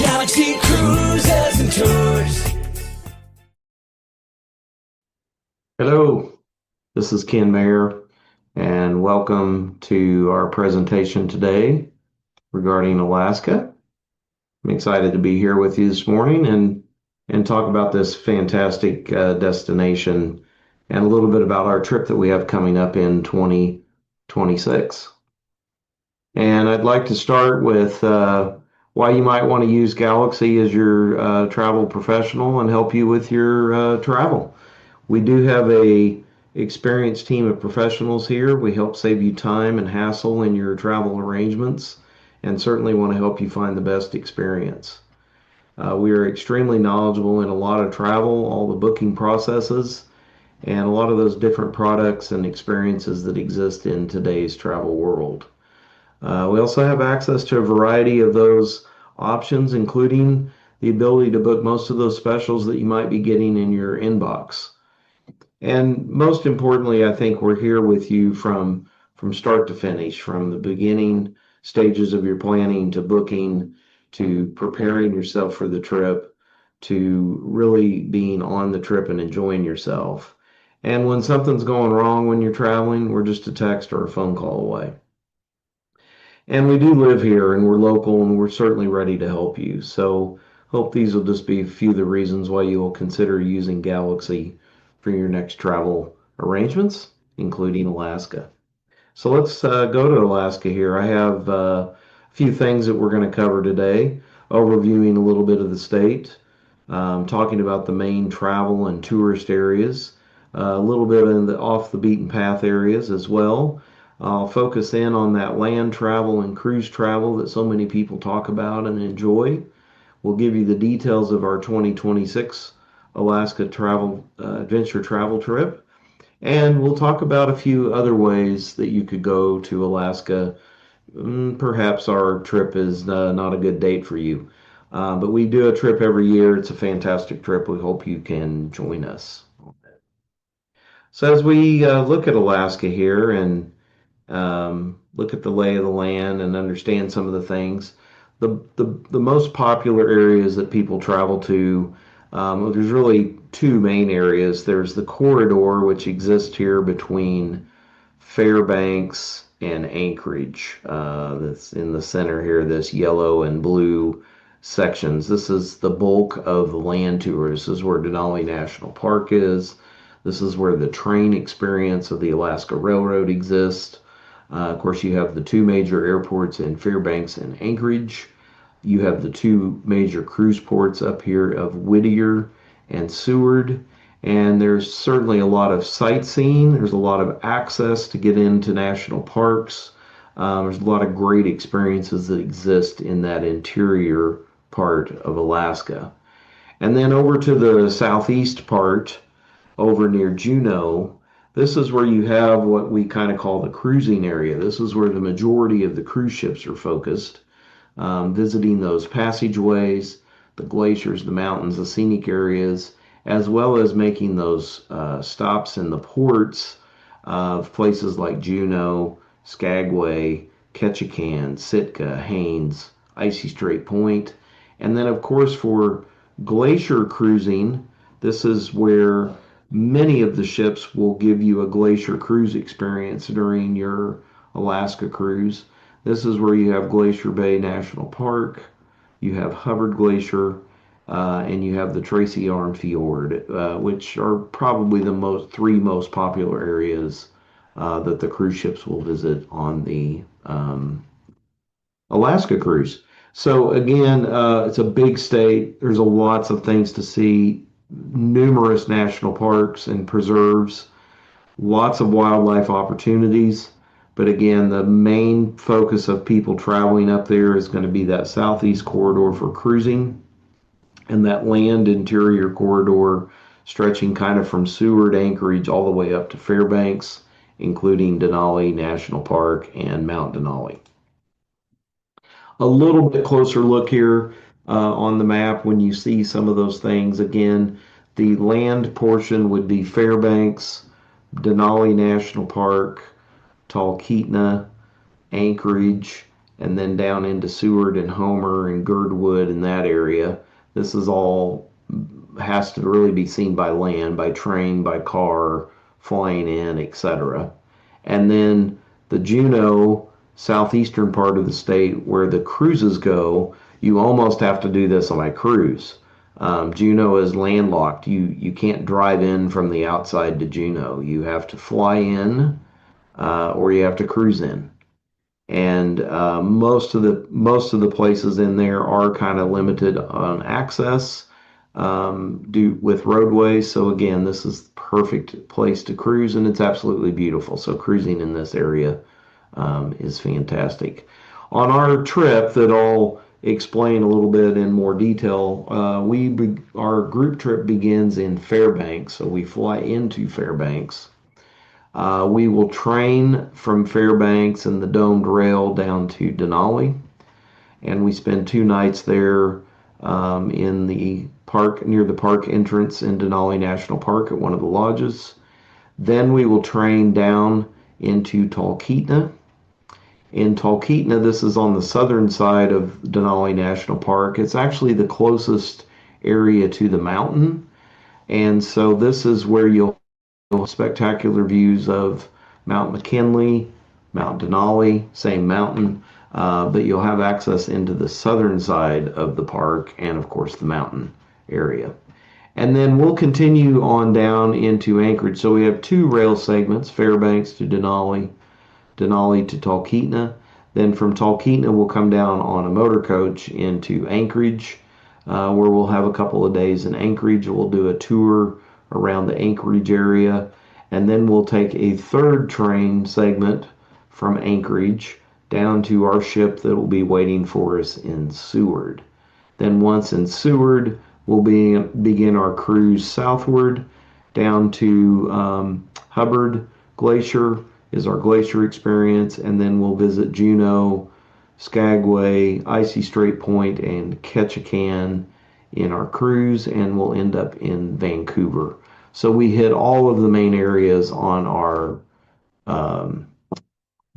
Galaxy Cruises and Tours. Hello, this is Ken Mayer, and welcome to our presentation today regarding Alaska. I'm excited to be here with you this morning and talk about this fantastic destination and a little bit about our trip that we have coming up in 2026. And I'd like to start with why you might want to use GalaxSea as your travel professional and help you with your travel. We do have a experienced team of professionals here. We help save you time and hassle in your travel arrangements and certainly want to help you find the best experience. We are extremely knowledgeable in a lot of travel, all the booking processes, and a lot of those different products and experiences that exist in today's travel world. We also have access to a variety of those options, including the ability to book most of those specials that you might be getting in your inbox. And most importantly, I think we're here with you from start to finish, from the beginning stages of your planning to booking, to preparing yourself for the trip, to really being on the trip and enjoying yourself. And when something's going wrong when you're traveling, we're just a text or a phone call away. And we do live here and we're local and we're certainly ready to help you. So hope these will just be a few of the reasons why you will consider using GalaxSea for your next travel arrangements, including Alaska. So let's go to Alaska here. I have a few things that we're going to cover today, overviewing a little bit of the state, talking about the main travel and tourist areas, a little bit in the off the beaten path areas as well. I'll focus in on that land travel and cruise travel that so many people talk about and enjoy. We'll give you the details of our 2026 Alaska adventure travel trip. And we'll talk about a few other ways that you could go to Alaska. Perhaps our trip is not a good date for you. But we do a trip every year. It's a fantastic trip. We hope you can join us. So as we look at Alaska here and look at the lay of the land and understand some of the things, the most popular areas that people travel to, there's really two main areas. There's the corridor, which exists here between Fairbanks and Anchorage. That's in the center here, this yellow and blue sections. This is the bulk of the land tours. This is where Denali National Park is. This is where the train experience of the Alaska Railroad exists. Of course, you have the two major airports in Fairbanks and Anchorage. You have the two major cruise ports up here of Whittier and Seward. And there's certainly a lot of sightseeing. There's a lot of access to get into national parks. There's a lot of great experiences that exist in that interior part of Alaska. And then over to the southeast part, over near Juneau, this is where you have what we kind of call the cruising area. This is where the majority of the cruise ships are focused, visiting those passageways, the glaciers, the mountains, the scenic areas, as well as making those stops in the ports of places like Juneau, Skagway, Ketchikan, Sitka, Haines, Icy Strait Point. And then, of course, for glacier cruising, this is where many of the ships will give you a glacier cruise experience during your Alaska cruise. This is where you have Glacier Bay National Park, you have Hubbard Glacier, and you have the Tracy Arm Fjord, which are probably the three most popular areas that the cruise ships will visit on the Alaska cruise. So again, it's a big state. There's lots of things to see, numerous national parks and preserves, lots of wildlife opportunities. But again, the main focus of people traveling up there is going to be that southeast corridor for cruising and that land interior corridor stretching kind of from Seward, Anchorage, all the way up to Fairbanks, including Denali National Park and Mount Denali. A little bit closer look here on the map when you see some of those things. Again, the land portion would be Fairbanks, Denali National Park, Talkeetna, Anchorage, and then down into Seward and Homer and Girdwood and that area. This is all has to really be seen by land, by train, by car, flying in, etc. And then the Juneau southeastern part of the state where the cruises go, you almost have to do this on a cruise. Juneau is landlocked. You can't drive in from the outside to Juneau. You have to fly in, or you have to cruise in. And most of the places in there are kind of limited on access due with roadways. So again, this is the perfect place to cruise, and it's absolutely beautiful. So cruising in this area is fantastic. On our trip that I'll explain a little bit in more detail, our group trip begins in Fairbanks, so we fly into Fairbanks. We will train from Fairbanks and the domed rail down to Denali, and we spend 2 nights there in the park near the park entrance in Denali National Park at one of the lodges. Then we will train down into Talkeetna. In Talkeetna, this is on the southern side of Denali National Park. It's actually the closest area to the mountain, and so this is where you'll have spectacular views of Mount McKinley, Mount Denali, same mountain, but you'll have access into the southern side of the park and, of course, the mountain area. And then we'll continue on down into Anchorage. So we have 2 rail segments, Fairbanks to Denali, Denali to Talkeetna. Then from Talkeetna, we'll come down on a motor coach into Anchorage, where we'll have a couple of days in Anchorage. We'll do a tour around the Anchorage area, and then we'll take a 3rd train segment from Anchorage down to our ship that will be waiting for us in Seward. Then once in Seward, we'll begin our cruise southward down to Hubbard Glacier is our glacier experience, and then we'll visit Juneau, Skagway, Icy Strait Point, and Ketchikan in our cruise, and we'll end up in Vancouver. So we hit all of the main areas on our um,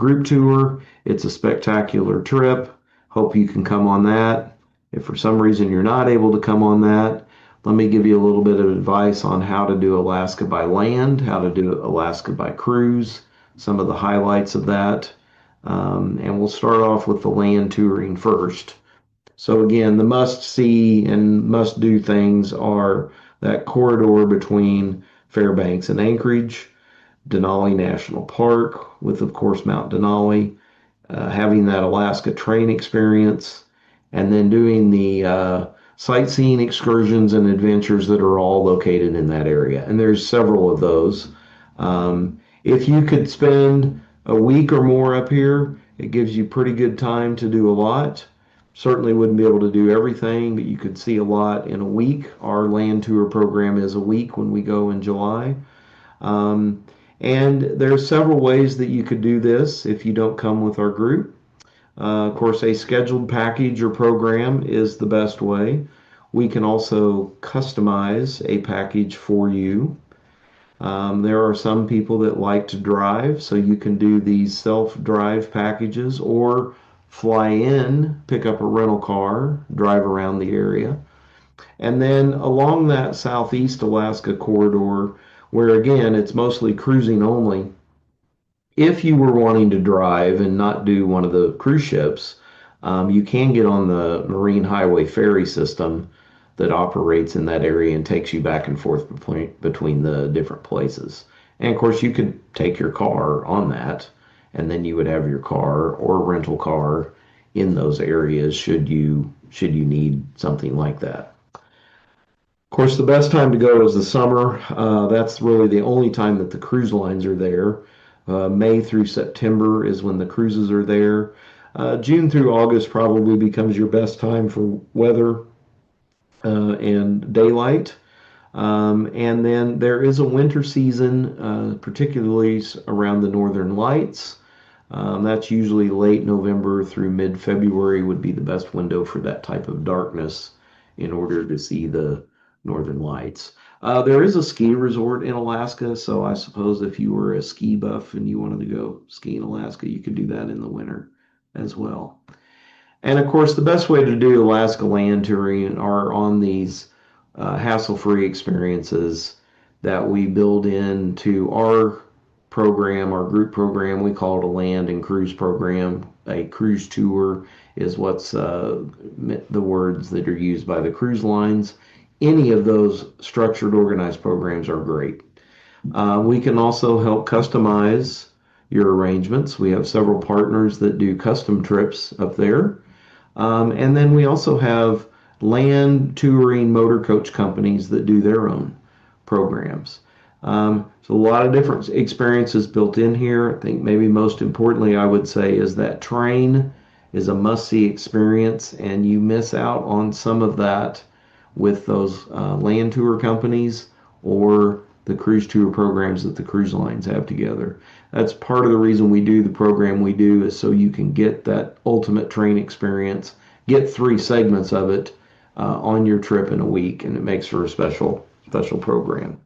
group tour. It's a spectacular trip. Hope you can come on that. If for some reason you're not able to come on that, let me give you a little bit of advice on how to do Alaska by land, how to do Alaska by cruise, some of the highlights of that. And we'll start off with the land touring first. So again, the must see and must do things are that corridor between Fairbanks and Anchorage, Denali National Park with, of course, Mount Denali, having that Alaska train experience, and then doing the sightseeing excursions and adventures that are all located in that area. And there's several of those. If you could spend a week or more up here, it gives you pretty good time to do a lot. Certainly wouldn't be able to do everything, but you could see a lot in a week. Our land tour program is a week when we go in July. Um, and there's several ways that you could do this if you don't come with our group. Of course, a scheduled package or program is the best way. We can also customize a package for you. There are some people that like to drive, so you can do these self-drive packages or fly in, pick up a rental car, drive around the area. And then along that southeast Alaska corridor, where again it's mostly cruising only, if you were wanting to drive and not do one of the cruise ships, you can get on the Marine Highway ferry system that operates in that area and takes you back and forth between the different places. And of course, you could take your car on that, and then you would have your car or rental car in those areas should you need something like that. Of course, the best time to go is the summer. That's really the only time that the cruise lines are there. May through September is when the cruises are there. June through August probably becomes your best time for weather and daylight. And then there is a winter season, particularly around the northern lights. That's usually late November through mid-February would be the best window for that type of darkness in order to see the northern lights. There is a ski resort in Alaska, so I suppose if you were a ski buff and you wanted to go ski in Alaska, you could do that in the winter. as well. And of course, the best way to do Alaska land touring are on these hassle-free experiences that we build into our program, our group program. We call it a land and cruise program. A cruise tour is what's the words that are used by the cruise lines. Any of those structured, organized programs are great. We can also help customize your arrangements. We have several partners that do custom trips up there. And then we also have land touring motor coach companies that do their own programs. So a lot of different experiences built in here. I think maybe most importantly, I would say, is that train is a must-see experience, and you miss out on some of that with those land tour companies or the cruise tour programs that the cruise lines have together. That's part of the reason we do the program we do, is so you can get that ultimate train experience, get 3 segments of it on your trip in a week, and it makes for a special program.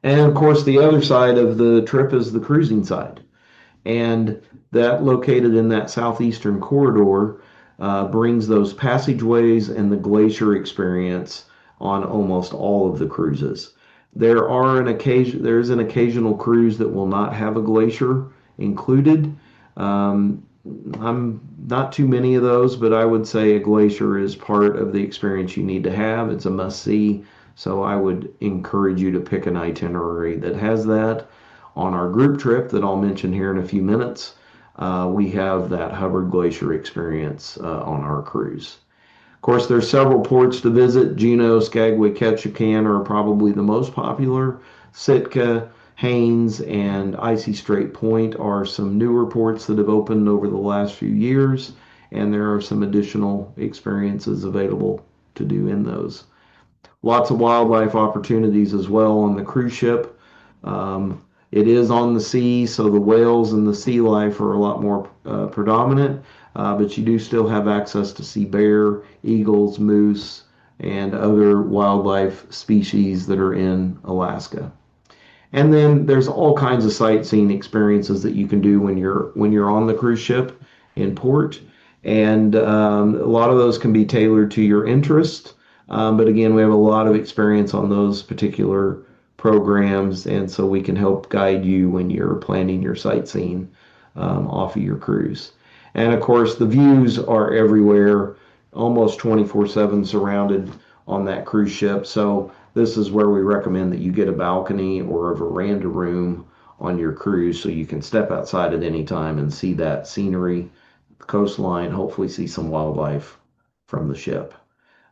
And of course, the other side of the trip is the cruising side. And that, located in that southeastern corridor, brings those passageways and the glacier experience on almost all of the cruises. There's an occasional cruise that will not have a glacier included. Um, I'm not too many of those, but I would say a glacier is part of the experience you need to have. It's a must see. So I would encourage you to pick an itinerary that has that. On our group trip that I'll mention here in a few minutes, we have that Hubbard Glacier experience on our cruise. Of course, there's several ports to visit. Juneau, Skagway, Ketchikan are probably the most popular. Sitka, Haines, and Icy Strait Point are some newer ports that have opened over the last few years, and there are some additional experiences available to do in those. Lots of wildlife opportunities as well on the cruise ship. Um, it is on the sea, so the whales and the sea life are a lot more predominant, but you do still have access to see bear, eagles, moose, and other wildlife species that are in Alaska. And then there's all kinds of sightseeing experiences that you can do when you're on the cruise ship in port, and a lot of those can be tailored to your interest. But again, we have a lot of experience on those particular programs, and so we can help guide you when you're planning your sightseeing off of your cruise. And of course, the views are everywhere, almost 24/7 surrounded on that cruise ship. So this is where we recommend that you get a balcony or a veranda room on your cruise so you can step outside at any time and see that scenery, the coastline, hopefully see some wildlife from the ship.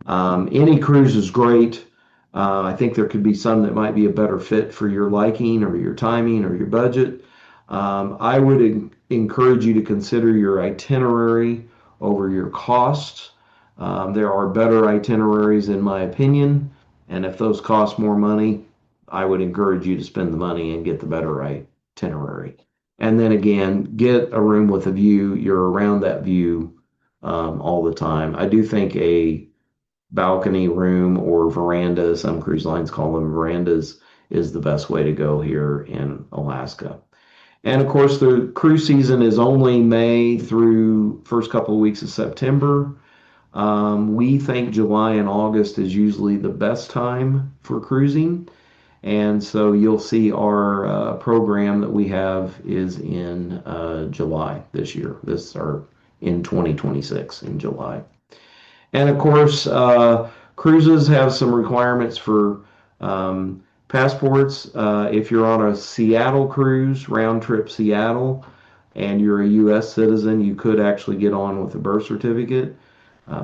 Any cruise is great. I think there could be some that might be a better fit for your liking or your timing or your budget. I would encourage you to consider your itinerary over your costs. There are better itineraries, in my opinion, and if those cost more money, I would encourage you to spend the money and get the better itinerary. And then again, get a room with a view. You're around that view all the time. I do think a balcony room or veranda, some cruise lines call them verandas, is the best way to go here in Alaska. And of course, the cruise season is only May through first couple of weeks of September. We think July and August is usually the best time for cruising. And so you'll see our program that we have is in July this year. This are in 2026 in July. And of course, cruises have some requirements for passports. If you're on a Seattle cruise, round trip Seattle, and you're a U.S. citizen, you could actually get on with a birth certificate.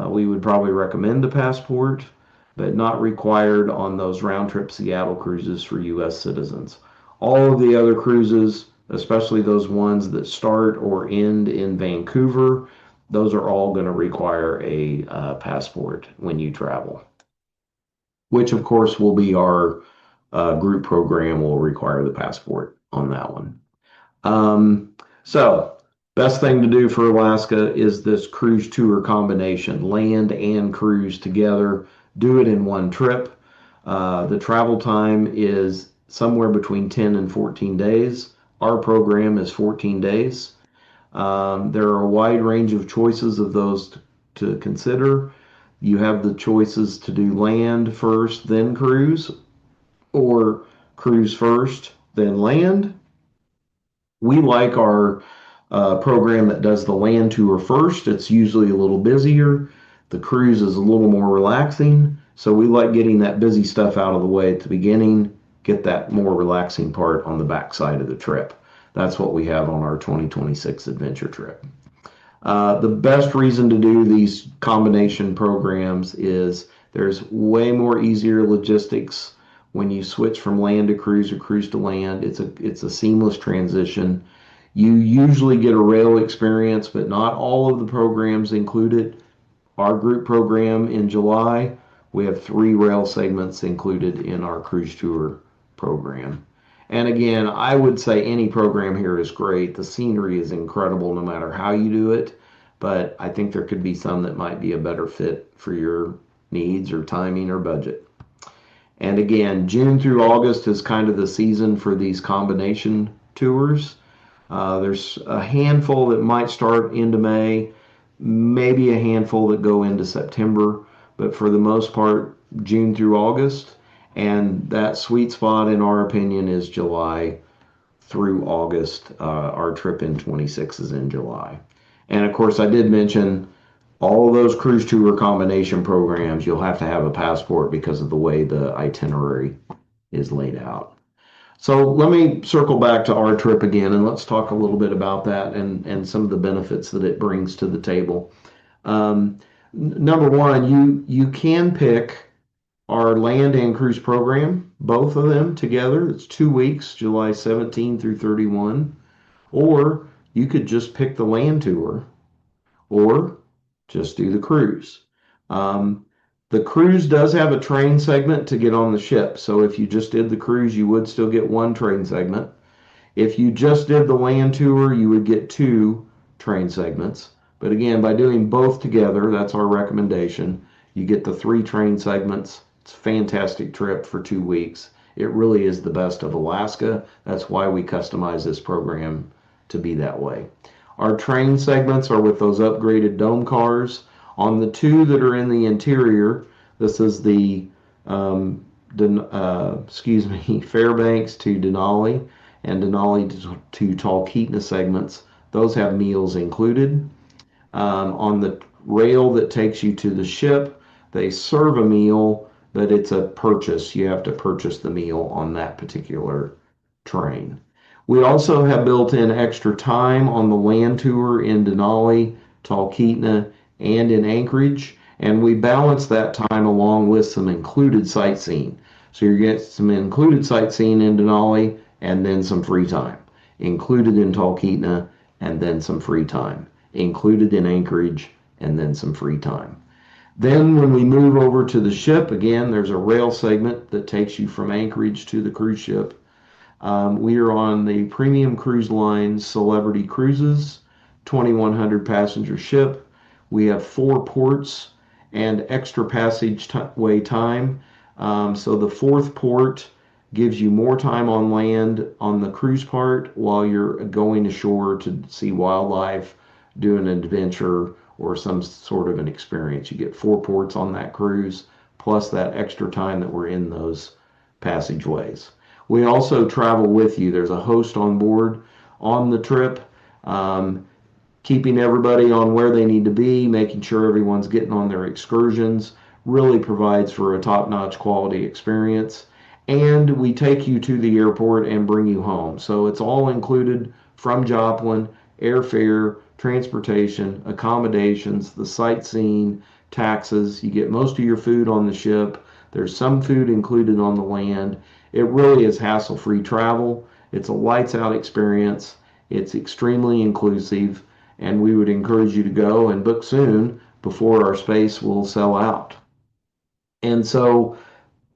We would probably recommend a passport, but not required on those round trip Seattle cruises for U.S. citizens. All of the other cruises, especially those ones that start or end in Vancouver, those are all going to require a passport when you travel, which of course will be our group program will require the passport on that one. So best thing to do for Alaska is this cruise tour combination, land and cruise together. Do it in one trip. The travel time is somewhere between 10 and 14 days. Our program is 14 days. There are a wide range of choices of those to consider. You have the choices to do land first, then cruise, or cruise first, then land. We like our program that does the land tour first. It's usually a little busier. The cruise is a little more relaxing. So we like getting that busy stuff out of the way at the beginning, get that more relaxing part on the back side of the trip. That's what we have on our 2026 adventure trip. The best reason to do these combination programs is there's way more easier logistics when you switch from land to cruise or cruise to land. It's a seamless transition. You usually get a rail experience, but not all of the programs included. Our group program in July, we have 3 rail segments included in our cruise tour program. And again, I would say any program here is great. The scenery is incredible no matter how you do it, but I think there could be some that might be a better fit for your needs or timing or budget. And again, June through August is kind of the season for these combination tours. There's a handful that might start into May, maybe a handful that go into September, but for the most part, June through August. And that sweet spot, in our opinion, is July through August. Our trip in 26 is in July. And of course, I did mention all of those cruise tour combination programs, you'll have to have a passport because of the way the itinerary is laid out. So let me circle back to our trip again and let's talk a little bit about that and some of the benefits that it brings to the table. Number one, you can pick our land and cruise program, both of them together. It's 2 weeks, July 17 through 31. Or you could just pick the land tour or just do the cruise. Um, the cruise does have a train segment to get on the ship. So if you just did the cruise, you would still get one train segment. If you just did the land tour, you would get 2 train segments. But again, by doing both together, that's our recommendation. You get the 3 train segments. It's a fantastic trip for 2 weeks. It really is the best of Alaska. That's why we customize this program to be that way. Our train segments are with those upgraded dome cars. On the 2 that are in the interior, this is the Fairbanks to Denali and Denali to Talkeetna segments. Those have meals included. On the rail that takes you to the ship, they serve a meal, but it's a purchase. You have to purchase the meal on that particular train. We also have built in extra time on the land tour in Denali, Talkeetna, and in Anchorage, and we balance that time along with some included sightseeing. So you get some included sightseeing in Denali and then some free time. Included in Talkeetna and then some free time. Included in Anchorage and then some free time. Then when we move over to the ship, again, there's a rail segment that takes you from Anchorage to the cruise ship. We are on the Premium Cruise Line Celebrity Cruises, 2,100 passenger ship. We have 4 ports and extra passageway time. So the 4th port gives you more time on land on the cruise part while you're going ashore to see wildlife, do an adventure, or some sort of an experience. You get 4 ports on that cruise, plus that extra time that we're in those passageways. We also travel with you. There's a host on board on the trip, keeping everybody on where they need to be, making sure everyone's getting on their excursions, really provides for a top-notch quality experience. And we take you to the airport and bring you home. So it's all included from Joplin, airfare, transportation, accommodations, the sightseeing, taxes. You get most of your food on the ship. There's some food included on the land. It really is hassle-free travel. It's a lights-out experience. It's extremely inclusive, and we would encourage you to go and book soon before our space will sell out. And so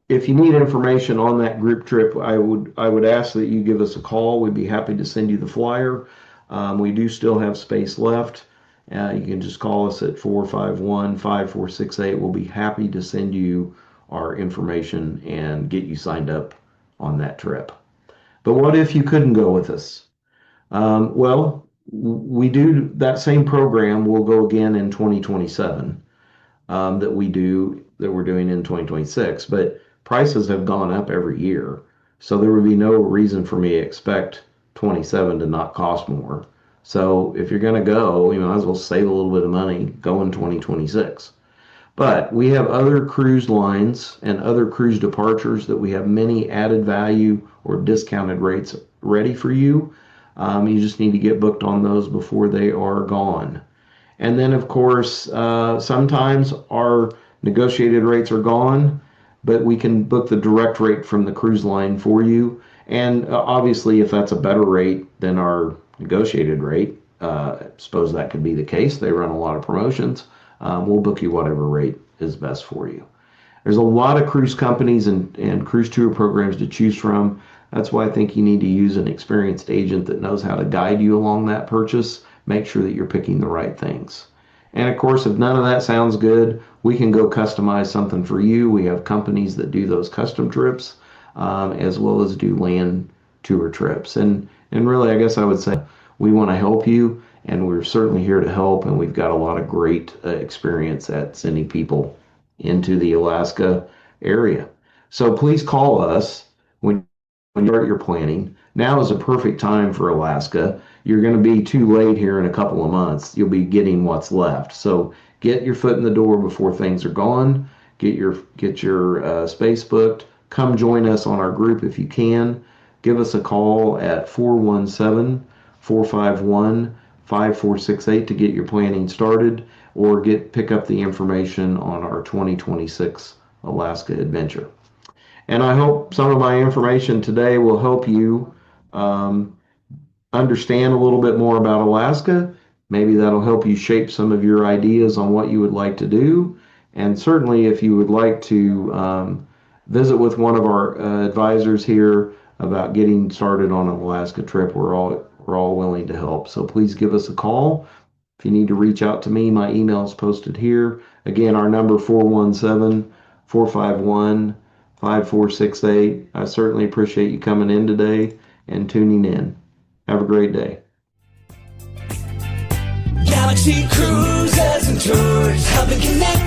if you need information on that group trip, I would ask that you give us a call. We'd be happy to send you the flyer. We do still have space left. You can just call us at 451-5468. We'll be happy to send you our information and get you signed up on that trip. But what if you couldn't go with us? Well, we do that same program will go again in 2027, that we're doing in 2026, but prices have gone up every year. So there would be no reason for me to expect 27 to not cost more. So if you're going to go, you might as well save a little bit of money, go in 2026. But we have other cruise lines and other cruise departures that we have many added value or discounted rates ready for you. You just need to get booked on those before they are gone. And then, of course, sometimes our negotiated rates are gone, but we can book the direct rate from the cruise line for you. And obviously, if that's a better rate than our negotiated rate, suppose that could be the case. They run a lot of promotions. We'll book you whatever rate is best for you. There's a lot of cruise companies and cruise tour programs to choose from. That's why I think you need to use an experienced agent that knows how to guide you along that purchase. Make sure that you're picking the right things. And of course, if none of that sounds good, we can go customize something for you. We have companies that do those custom trips, as well as do land tour trips. And really, I guess I would say we want to help you, and we're certainly here to help. And we've got a lot of great experience at sending people into the Alaska area. So please call us when you start your planning. Now is a perfect time for Alaska. You're going to be too late here in a couple of months. You'll be getting what's left. So get your foot in the door before things are gone. Get your space booked. Come join us on our group if you can. Give us a call at 417-451-5468 to get your planning started, or pick up the information on our 2026 Alaska adventure. And I hope some of my information today will help you um, understand a little bit more about Alaska. Maybe that'll help you shape some of your ideas on what you would like to do. And certainly, if you would like to visit with one of our advisors here about getting started on an Alaska trip, we're all willing to help. So please give us a call. If you need to reach out to me, my email is posted here. Again, our number 417-451-5468. I certainly appreciate you coming in today and tuning in. Have a great day. Galaxy cruises and tours, helping connect